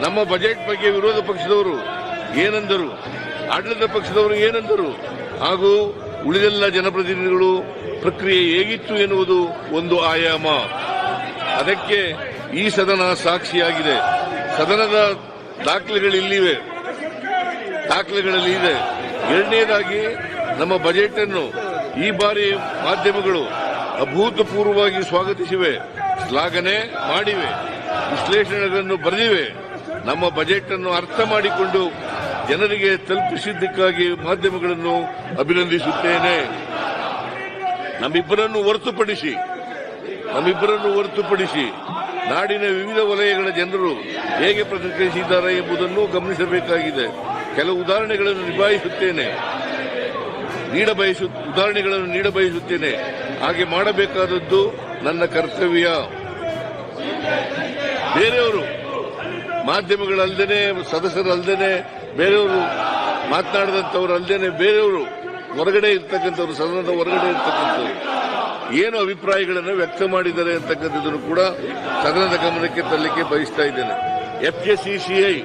ನಮ್ಮ ಬಜೆಟ್ ಬಗ್ಗೆ ವಿರೋಧ ಪಕ್ಷದವರು ಏನಂದರು, ಆಡಳಿತ ಪಕ್ಷದವರು ಏನಂದರು, ಹಾಗೂ ಉಳಿದೆಲ್ಲ ಜನಪ್ರತಿನಿಧಿಗಳು ಪ್ರಕ್ರಿಯೆ ಹೇಗಿತ್ತು ಎನ್ನುವುದು ಒಂದು ಆಯಾಮ. ಅದಕ್ಕೆ ಈ ಸದನ ಸಾಕ್ಷಿಯಾಗಿದೆ. ಸದನದ ದಾಖಲೆಗಳಲ್ಲಿ ಇದೆ. ಎರಡನೇದಾಗಿ ನಮ್ಮ ಬಜೆಟ್ ಅನ್ನು ಈ ಬಾರಿ ಮಾಧ್ಯಮಗಳು ಅಭೂತಪೂರ್ವವಾಗಿ ಸ್ವಾಗತಿಸಿವೆ, ಶ್ಲಾಘನೆ ಮಾಡಿವೆ, ವಿಶ್ಲೇಷಣೆಗಳನ್ನು ಬರೆದಿವೆ. ನಮ್ಮ ಬಜೆಟ್ ಅನ್ನು ಅರ್ಥ ಮಾಡಿಕೊಂಡು ಜನರಿಗೆ ತಲುಪಿಸಿದ್ದಕ್ಕಾಗಿ ಮಾಧ್ಯಮಗಳನ್ನು ಅಭಿನಂದಿಸುತ್ತೇನೆ. ನಮ್ಮಿಬ್ಬರನ್ನು ಹೊರತುಪಡಿಸಿ ನಾಡಿನ ವಿವಿಧ ವಲಯಗಳ ಜನರು ಹೇಗೆ ಪ್ರತಿಕ್ರಿಯಿಸಿದ್ದಾರೆ ಎಂಬುದನ್ನು ಗಮನಿಸಬೇಕಾಗಿದೆ. ಕೆಲವು ಉದಾಹರಣೆಗಳನ್ನು ನೀಡಬಯಸುತ್ತೇನೆ. ಹಾಗೆ ಮಾಡಬೇಕಾದದ್ದು ನನ್ನ ಕರ್ತವ್ಯ. ಬೇರೆಯವರು ಮಾಧ್ಯಮಗಳಲ್ಲದೆ, ಸದಸ್ಯರಲ್ಲದೆ, ಬೇರೆಯವರು ಮಾತನಾಡಿದಂಥವರಲ್ಲದೆ, ಬೇರೆಯವರು ಹೊರಗಡೆ ಇರ್ತಕ್ಕಂಥವ್ರು, ಸದನದ ಹೊರಗಡೆ ಇರ್ತಕ್ಕಂಥವ್ರು ಏನು ಅಭಿಪ್ರಾಯಗಳನ್ನು ವ್ಯಕ್ತ ಮಾಡಿದ್ದಾರೆ ಅಂತಕ್ಕಂಥದ್ದನ್ನು ಕೂಡ ಸದನದ ಗಮನಕ್ಕೆ ತರಲಿಕ್ಕೆ ಬಯಸ್ತಾ ಇದ್ದೇನೆ. FKCCI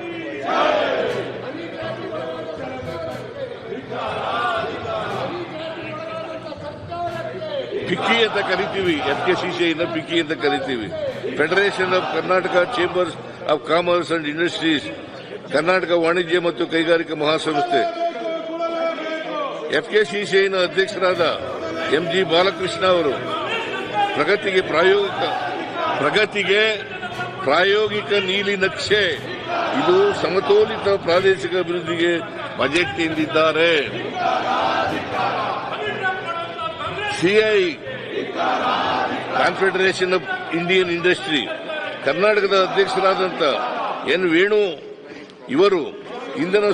ಪಿಕ್ಕಿ ಅಂತ ಕರಿತೀವಿ. FKCCIನ ಪಿಕ್ಕಿ ಅಂತ ಕರಿತೀವಿ. Federation of Karnataka chambers of commerce and industries, Karnataka ವಾಣಿಜ್ಯ ಮತ್ತು ಕೈಗಾರಿಕಾ ಮಹಾಸಂಸ್ಥೆ. FKCCIನ ಅಧ್ಯಕ್ಷರಾದ MG ಬಾಲಕೃಷ್ಣ ಅವರು ಪ್ರಗತಿಗೆ ಪ್ರಾಯೋಗಿಕ ನೀಲಿ ನಕ್ಷೆ, ಇದು ಸಮತೋಲಿತ ಪ್ರಾದೇಶಿಕ ಅಭಿವೃದ್ಧಿಗೆ ಬಜೆಟ್ ಎಂದಿದ್ದಾರೆ. CI confederation of Indian industry, ಕರ್ನಾಟಕದ ಅಧ್ಯಕ್ಷರಾದಂಥ N. ವೇಣು ಇವರು ಇಂಧನ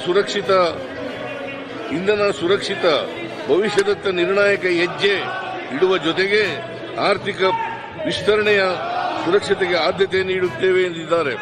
ಸುರಕ್ಷಿತ ಭವಿಷ್ಯದತ್ತ ನಿರ್ಣಾಯಕ ಹೆಜ್ಜೆ ಇಡುವ ಜೊತೆಗೆ ಆರ್ಥಿಕ ವಿಸ್ತರಣೆಯ ಸುರಕ್ಷತೆಗೆ ಆದ್ಯತೆ ನೀಡುತ್ತೇವೆ ಎಂದಿದ್ದಾರೆ.